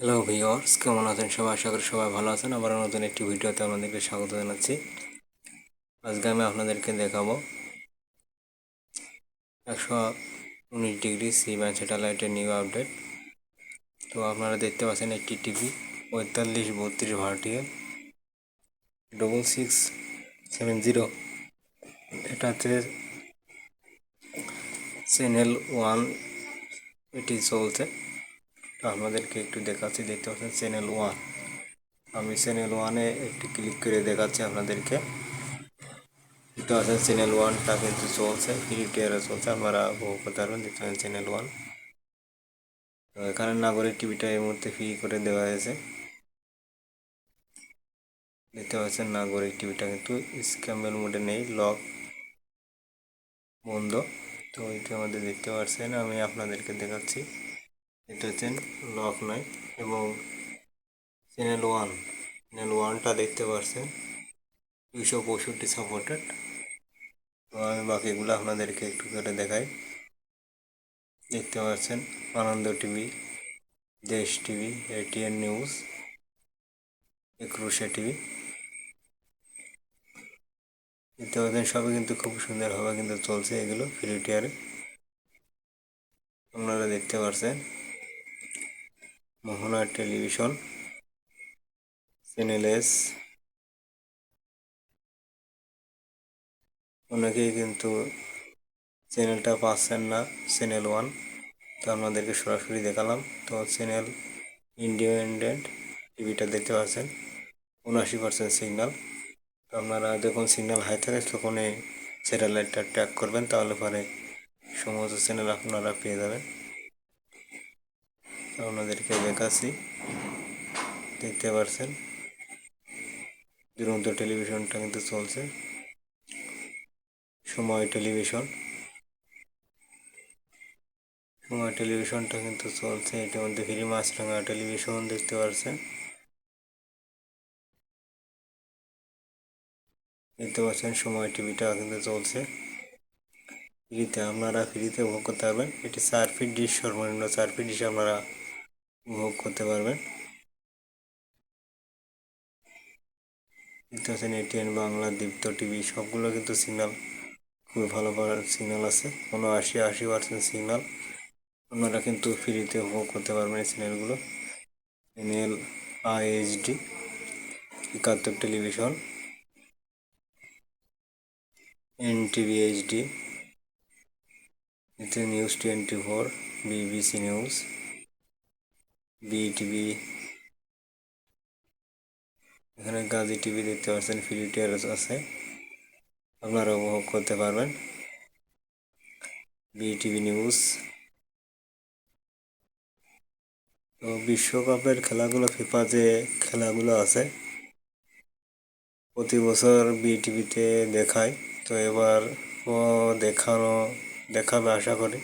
Hello viewers, কেমন আছেন সবাই? আশা করি সবাই ভালো আছেন। আবার নতুন একটি ভিডিওতে আপনাদেরকে স্বাগত জানাচ্ছি। আজকে আমি আপনাদেরকে দেখাবো 119 ডিগ্রি সি ব্যান্ড স্যাটেলাইটের নিউ আপডেট। তো আপনারা দেখতে পাচ্ছেন একটি টিভি 4532 ভার্টিয়াল 6670, এটা হচ্ছে চ্যানেল 1, এটি চলছে। তো আপনাদেরকে একটু দেখাচ্ছি, দেখতে পাচ্ছেন চ্যানেল 1। আমি চ্যানেল 1-এ একটু ক্লিক করে দেখাচ্ছি আপনাদেরকে। এটা আছে চ্যানেল 1টা কিন্তু চলছে, ফ্রি টিয়ারে চলছে, আপনারা উপভোগ করতে পারবেন। দেখতে পাচ্ছেন চ্যানেল 1। তো এখানে নাগরিক টিভিটা এই মুহূর্তে ফ্রি করে দেওয়া হয়েছে। দেখতে পাচ্ছেন নাগরিক টিভিটা কিন্তু স্ক্যাম্বেল মোডে নেই, লক বন্ধ। তো এটা আমাদের দেখতে পাচ্ছেন, আমি আপনাদেরকে দেখাচ্ছি। এটা হচ্ছে লক নয় এবং চ্যানেল 1টা দেখতে পাচ্ছেন 265 সাপোর্টেড। তো আমি বাকিগুলো আপনাদেরকে একটু করে দেখাই। দেখতে পাচ্ছেন আনন্দ টিভি, দেশ টিভি, এটিএন নিউজ, একুশে টিভি। দেখতে পাচ্ছেন সবই কিন্তু খুব সুন্দরভাবে কিন্তু চলছে, এগুলো ফ্রি টিয়ারে আপনারা দেখতে পাচ্ছেন। মোহনা টেলিভিশন, চ্যানেল এস, অনেকেই কিন্তু চ্যানেলটা পাচ্ছেন না, চ্যানেল 1। তো আপনাদেরকে সরাসরি দেখালাম। তো চ্যানেল ইন্ডিপেন্ডেন্ট টিভিটা দেখতে পাচ্ছেন 79% সিগন্যাল। তো আপনারা যখন সিগন্যাল হাই থাকে তখন এই স্যাটেলাইটটা ট্র্যাক করবেন, তাহলে পরে সমস্ত চ্যানেল আপনারা পেয়ে যাবেন। আপনাদেরকে দেখাচ্ছি, দেখতে পাচ্ছেন দুরন্ত টেলিভিশনটা কিন্তু চলছে। সময় টেলিভিশনটা কিন্তু চলছে। এটার মধ্যে ফ্রি মাছরাঙা টেলিভিশন দেখতে পাচ্ছেন। দেখতে পাচ্ছেন সময় টিভিটা কিন্তু চলছে ফ্রিতে, আপনারা ফ্রিতে উপভোগ করতে পারবেন। এটি 4 ফিট ডিশ, সর্বনিম্ন 4 ফিট ডিশ আপনারা উপভোগ করতে পারবেন। দেখতে পাচ্ছেন এটিএন বাংলা, দীপ্ত টিভি, সবগুলো কিন্তু সিগন্যাল খুবই ভালো সিগন্যাল আছে, 80% সিগন্যাল। আপনারা কিন্তু ফ্রিতে উপভোগ করতে পারবেন এই চ্যানেলগুলো। চ্যানেল আইএইচডি, 71 টেলিভিশন, এনটিভি এইচডি, এতে নিউজ 24, বিবিসি নিউজ, বিটিভি, এখানে গাজী টিভি দেখতে পাচ্ছেন, ফ্রি টিয়ার আছে, আপনারা উপভোগ করতে পারবেন। BTV news. তো বিশ্বকাপের খেলাগুলো, ফিফা যে খেলাগুলো আছে প্রতি বছর বিটিভিতে দেখায়, তো এবার ও দেখাবে আশা করি।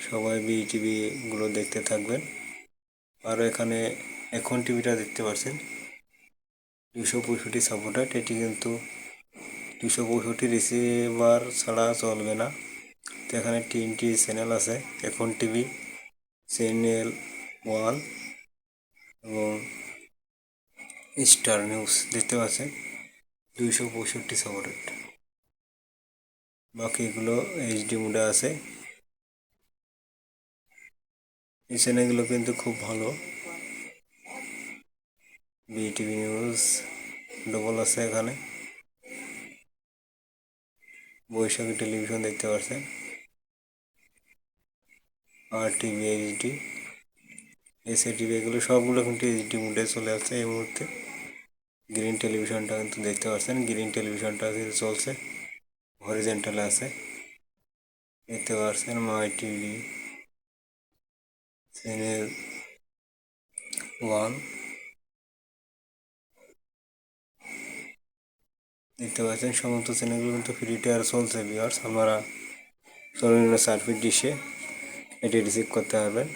সবাই বিটিভি গুলো দেখতে থাকবেন। আর এখানে এখন টিভিটা দেখতে পাচ্ছেন 265 সাপোর্টেড। এটি কিন্তু 265 রিসিভার ছাড়া চলবে না। তো এখানে 3টি চ্যানেল আছে, এখন টিভি, চ্যানেল 1 এবং স্টার নিউজ দেখতে পাচ্ছেন 265 সাপোর্টেড। বাকিগুলো এইচডি মোডে আছে। এই চ্যানেলগুলো কিন্তু খুব ভালো। বিটিভি নিউজ ডবল আছে, এখানে বৈশাখী টেলিভিশন দেখতে পাচ্ছেন, আর টিভি এইচডি, এসএ টিভি, এগুলো সবগুলো কিন্তু এইচডি মোডে চলে আসছে এই মুহূর্তে। গ্রিন টেলিভিশনটা কিন্তু দেখতে পাচ্ছেন, গ্রিন টেলিভিশনটা কিন্তু চলছে, হরিজেন্টালে আছে। দেখতে পাচ্ছেন মাই টিভি, চ্যানেল 1 দেখতে পাচ্ছেন। সমস্ত চ্যানেলগুলো কিন্তু ফ্রি টিয়ার চলছে ভিউয়ার্স। আপনারা সর্বনিম্ন 4 ফিট ডিশে এটি রিসিভ করতে পারবেন।